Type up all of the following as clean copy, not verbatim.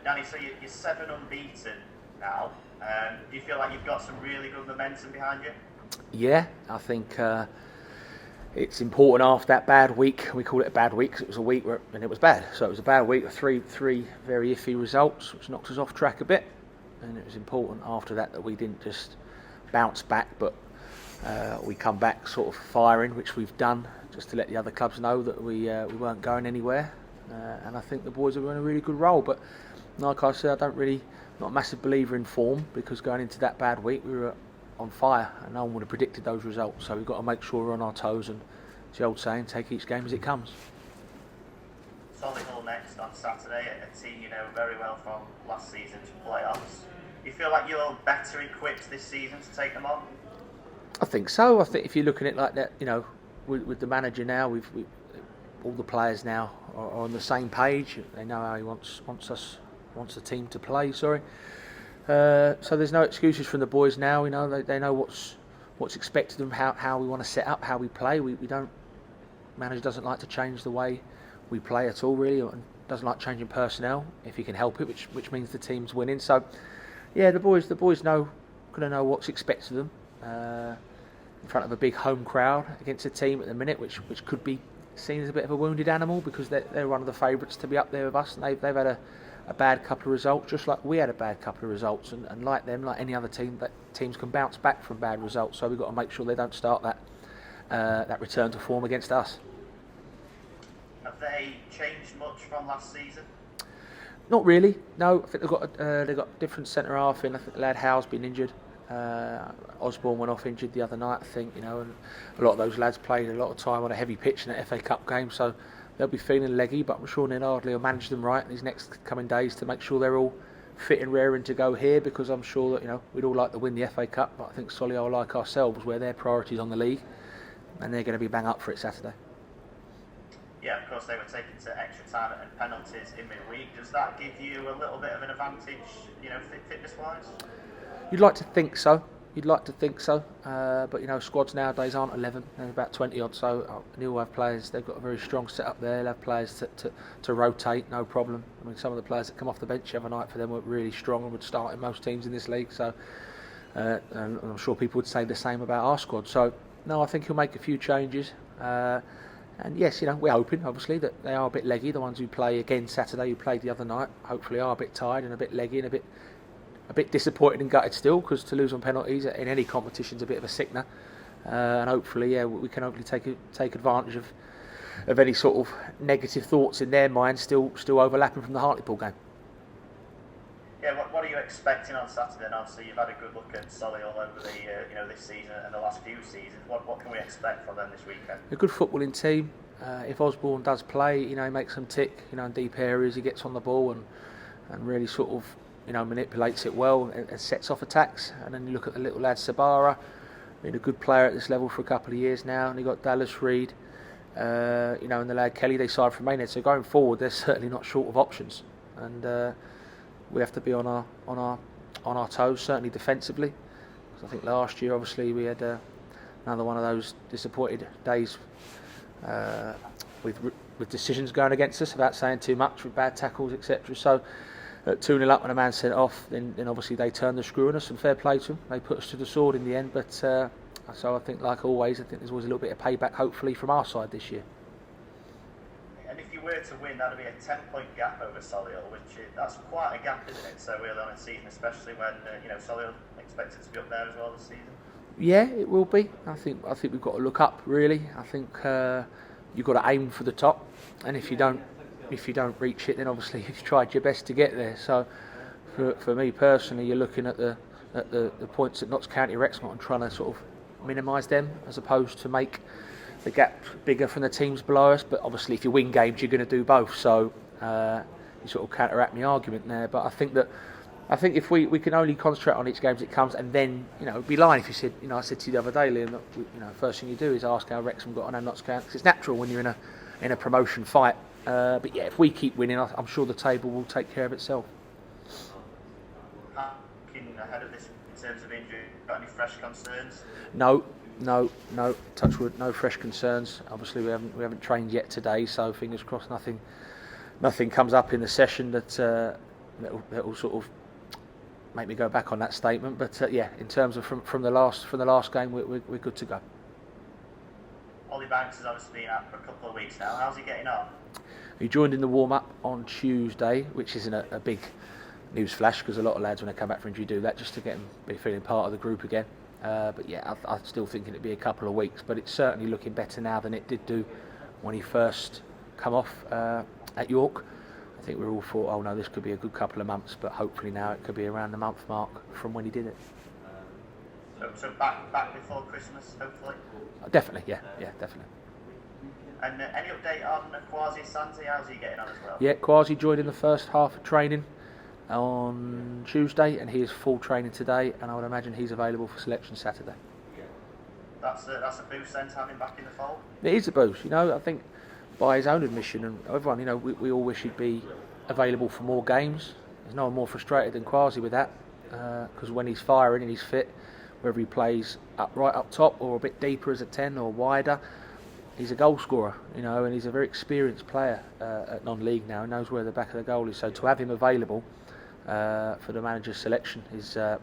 Danny, so you're 7 unbeaten now. Do you feel like you've got some really good momentum behind you? Yeah, I think it's important after that bad week. We call it a bad week because it was a week and it was bad. So it was a bad week with three very iffy results, which knocked us off track a bit. And it was important after that we didn't just bounce back, but we come back sort of firing, which we've done, just to let the other clubs know that we weren't going anywhere. And I think the boys are in a really good role. But like I said, not a massive believer in form, because going into that bad week we were on fire and no one would have predicted those results. So we've got to make sure we're on our toes, and it's the old saying, take each game as it comes. Solihull next on Saturday, a team you know very well from last season's playoffs. Do you feel like you're better equipped this season to take them on? I think so. I think if you're looking at it like that, with the manager now, we all the players now are on the same page. They know how he wants the team to play. So there's no excuses from the boys now. They know what's expected of them, how we want to set up, how we play. We don't. Manager doesn't like to change the way we play at all, really, and doesn't like changing personnel if he can help it, which means the team's winning. So yeah, the boys gonna know what's expected of them in front of a big home crowd against a team at the minute which could be seen as a bit of a wounded animal, because they're one of the favourites to be up there with us, and they've had a bad couple of results, just like we had a bad couple of results, and like them, like any other team, that teams can bounce back from bad results. So we've got to make sure they don't start that return to form against us. Have they changed much from last season? Not really. No, I think they've got different centre half in. I think the lad Howe's been injured. Osborne went off injured the other night, I think. And a lot of those lads played a lot of time on a heavy pitch in the FA Cup game, so they'll be feeling leggy. But I'm sure Ned Ardley will manage them right in these next coming days to make sure they're all fit and raring to go here, because I'm sure that we'd all like to win the FA Cup, but I think Solihull, like ourselves, where their priorities on the league, and they're going to be bang up for it Saturday. Yeah, of course, they were taken to extra time and penalties in midweek. Does that give you a little bit of an advantage, fitness-wise? You'd like to think so. But squads nowadays aren't 11. They're about 20 odd. So they all have players. They've got a very strong setup there. They'll have players to rotate, no problem. I mean, some of the players that come off the bench the other night for them were really strong and would start in most teams in this league. So, and I'm sure people would say the same about our squad. So, no, I think he'll make a few changes. And yes, we're hoping, obviously, that they are a bit leggy. The ones who play again Saturday, who played the other night, hopefully are a bit tired and a bit leggy and a bit disappointed and gutted still, because to lose on penalties in any competition is a bit of a sickener. And hopefully, we can take advantage of any sort of negative thoughts in their minds still overlapping from the Hartlepool game. Yeah, what are you expecting on Saturday? And obviously, you've had a good look at Solihull over the this season and the last few seasons. What can we expect from them this weekend? A good footballing team. If Osborne does play, he makes them tick. In deep areas, he gets on the ball and really sort of manipulates it well and sets off attacks. And then you look at the little lad Sabara, been a good player at this level for a couple of years now, and you got Dallas Reed, and the lad Kelly. They signed from Maynard, so going forward, they're certainly not short of options. And we have to be on our toes, certainly defensively. Because I think last year, obviously, we had another one of those disappointed days with decisions going against us, without saying too much, with bad tackles, etc. So at 2-0 up when a man sent off, then obviously they turned the screw on us, and fair play to them. They put us to the sword in the end. But so I think, like always, there's always a little bit of payback, hopefully, from our side this year. And if you were to win, that'd be a 10-point gap over Solihull, that's quite a gap, isn't it? So early on in the season, especially when Solihull expected to be up there as well this season. Yeah, it will be. I think we've got to look up, really. I think you've got to aim for the top, and if you don't reach it, then obviously you've tried your best to get there. So for me personally, you're looking at the points at Notts County Wrexham and trying to sort of minimise them, as opposed to make the gap bigger from the teams below us. But obviously, if you win games, you're going to do both. So you sort of counteract my argument there. But I think if we can only concentrate on each game as it comes, and then it'd be lying if you said, I said to you the other day, Liam, that first thing you do is ask how Wrexham got on and Notts County, because it's natural when you're in a promotion fight. But yeah, if we keep winning, I'm sure the table will take care of itself. Looking ahead of this in terms of injury, got any fresh concerns? No. Touch wood, no fresh concerns. Obviously, we haven't trained yet today, so fingers crossed nothing comes up in the session that that'll sort of make me go back on that statement. But yeah, in terms of from the last game, we're good to go. Ollie Banks has obviously been out for a couple of weeks now. How's he getting on? He joined in the warm-up on Tuesday, which isn't a big news flash because a lot of lads when they come back from injury do that just to get them be feeling part of the group again. But yeah, I'm still thinking it'd be a couple of weeks, but it's certainly looking better now than it did do when he first come off at York. I think we all thought, oh no, this could be a good couple of months, but hopefully now it could be around the month mark from when he did it. So back before Christmas, hopefully? Definitely, yeah, definitely. And any update on Kwasi Asante? How's he getting on as well? Yeah, Kwasi joined in the first half of training on Tuesday, and he is full training today, and I would imagine he's available for selection Saturday. That's a boost then to have him back in the fold? It is a boost, I think by his own admission, and everyone, we all wish he'd be available for more games. There's no one more frustrated than Kwasi with that, because when he's firing and he's fit, whether he plays right up top or a bit deeper as a 10 or wider, he's a goal scorer, and he's a very experienced player at non-league now. He knows where the back of the goal is. So to have him available for the manager's selection is a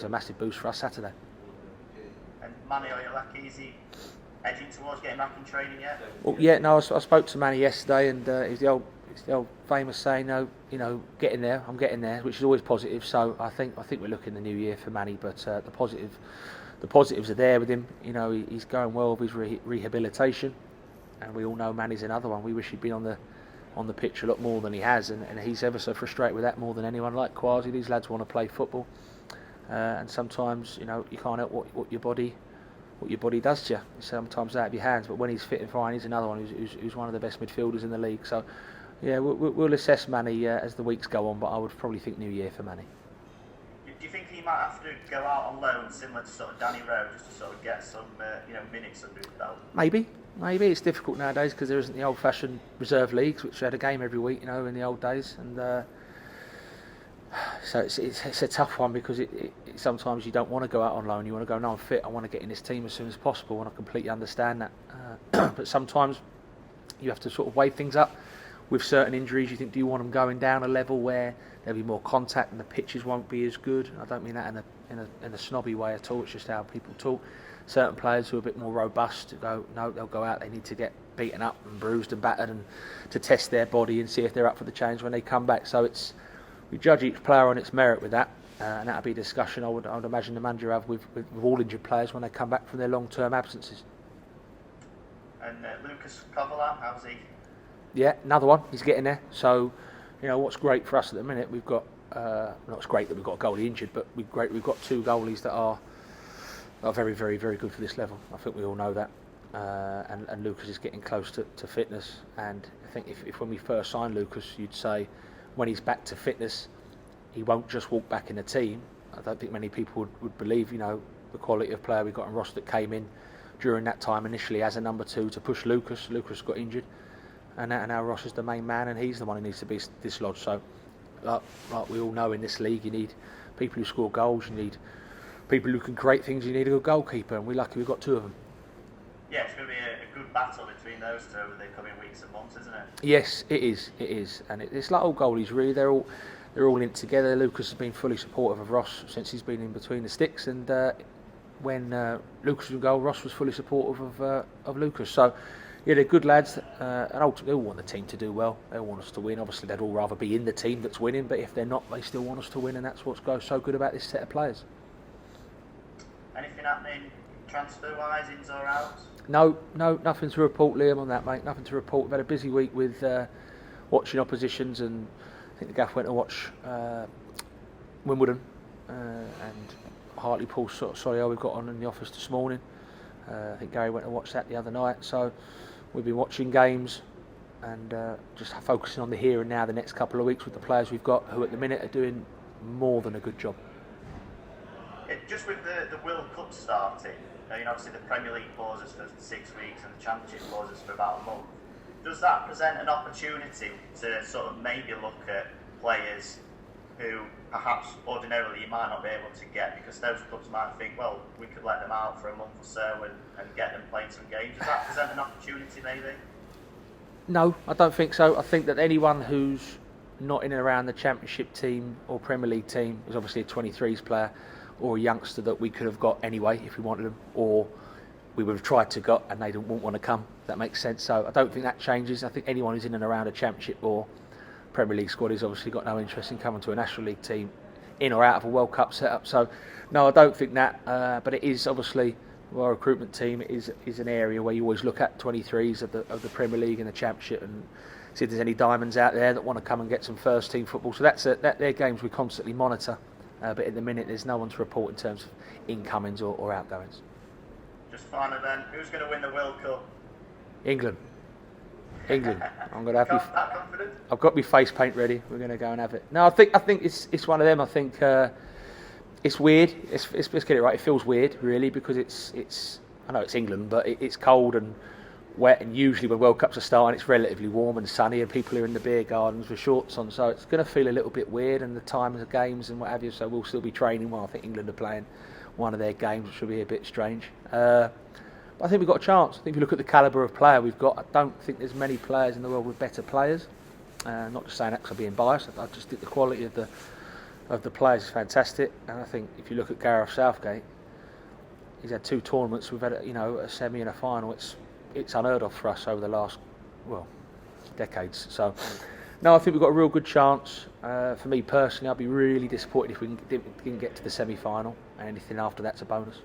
massive boost for us Saturday. And Manny Oyeleke, is he edging towards getting back in training yet? Well, yeah, no. I spoke to Manny yesterday, and it's the old famous saying, getting there. I'm getting there, which is always positive. So I think we're looking the new year for Manny, but the positives are there with him. He's going well with his rehabilitation, and we all know Manny's another one. We wish he'd been on the pitch a lot more than he has, and he's ever so frustrated with that more than anyone. Like Kwasi, these lads want to play football, and sometimes you can't help what your body does to you. Sometimes out of your hands. But when he's fit and fine, he's another one who's one of the best midfielders in the league. So yeah, we'll assess Manny as the weeks go on, but I would probably think new year for Manny. Do you think he might have to go out on loan, similar to sort of Danny Rowe, just to sort of get some minutes under his belt? Maybe it's difficult nowadays because there isn't the old-fashioned reserve leagues, which had a game every week, in the old days, and so it's a tough one because it sometimes you don't want to go out on loan. You want to go, no, I'm fit. I want to get in this team as soon as possible, and I completely understand that. But sometimes you have to sort of weigh things up. With certain injuries, you think, do you want them going down a level where there'll be more contact and the pitches won't be as good? I don't mean that in a snobby way at all. It's just how people talk. Certain players who are a bit more robust go, no, they'll go out. They need to get beaten up and bruised and battered and to test their body and see if they're up for the change when they come back. So we judge each player on its merit with that, and that'll be a discussion I would imagine the manager have with all injured players when they come back from their long-term absences. And Lucas Kovalar, how's he? Yeah, another one. He's getting there. So, what's great for us at the minute, we've got. Not it's great that we've got a goalie injured, but we've got two goalies that are very, very, very good for this level. I think we all know that. And Lucas is getting close to fitness. And I think if when we first signed Lucas, you'd say when he's back to fitness, he won't just walk back in the team. I don't think many people would believe, the quality of player we got in Ross that came in during that time initially as a number 2 to push Lucas. Lucas got injured. And now Ross is the main man, and he's the one who needs to be dislodged. So, like we all know in this league, you need people who score goals, you need people who can create things, you need a good goalkeeper, and we're lucky we've got 2 of them. Yeah, it's going to be a good battle between those 2 over the coming weeks and months, isn't it? Yes, it is, and it's like all goalies really. They're all in it together. Lucas has been fully supportive of Ross since he's been in between the sticks, and when Lucas was in goal, Ross was fully supportive of Lucas. So. Yeah, they're good lads, and ultimately they all want the team to do well. They all want us to win. Obviously, they'd all rather be in the team that's winning, but if they're not, they still want us to win, and that's what's so good about this set of players. Anything happening transfer-wise, ins or outs? No, nothing to report, Liam, on that, mate. Nothing to report. We've had a busy week with watching oppositions, and I think the gaff went to watch Wimbledon and Hartlepool. Sorry, we've got on in the office this morning. I think Gary went to watch that the other night, so we've been watching games and just focusing on the here and now the next couple of weeks with the players we've got, who at the minute are doing more than a good job. Just with the World Cup starting, obviously the Premier League pauses for 6 weeks and the Championship pauses for about a month. Does that present an opportunity to sort of maybe look at players who perhaps ordinarily you might not be able to get, because those clubs might think, well, we could let them out for a month or so and get them playing some games? Does that present an opportunity maybe? No, I don't think so. I think that anyone who's not in and around the Championship team or Premier League team is obviously a 23s player or a youngster that we could have got anyway if we wanted them, or we would have tried to got and they wouldn't want to come. That makes sense. So I don't think that changes. I think anyone who's in and around a Championship or Premier League squad has obviously got no interest in coming to a National League team in or out of a World Cup setup. So no, I don't think that. But it is obviously, our recruitment team is an area where you always look at 23s of the Premier League and the Championship and see if there's any diamonds out there that want to come and get some first team football. So they're games we constantly monitor. But at the minute, there's no one to report in terms of incomings or outgoings. Just finally then, who's going to win the World Cup? England. I'm going to have That confident? I've got my face paint ready. We're going to go and have it. No, I think it's one of them. I think it's weird. Let's get it right. It feels weird, really, because it's I know it's England, but it's cold and wet, and usually when World Cups are starting, it's relatively warm and sunny, and people are in the beer gardens with shorts on. So it's going to feel a little bit weird, and the time of the games and what have you. So we'll still be training while I think England are playing one of their games, which will be a bit strange. But I think we've got a chance. I think if you look at the calibre of player we've got, I don't think there's many players in the world with better players. Not just saying that because I'm being biased. I just think the quality of the players is fantastic. And I think if you look at Gareth Southgate, he's had 2 tournaments. We've had a semi and a final. It's unheard of for us over the last decades. So no, I think we've got a real good chance. For me personally, I'd be really disappointed if we didn't get to the semi-final, and anything after that's a bonus.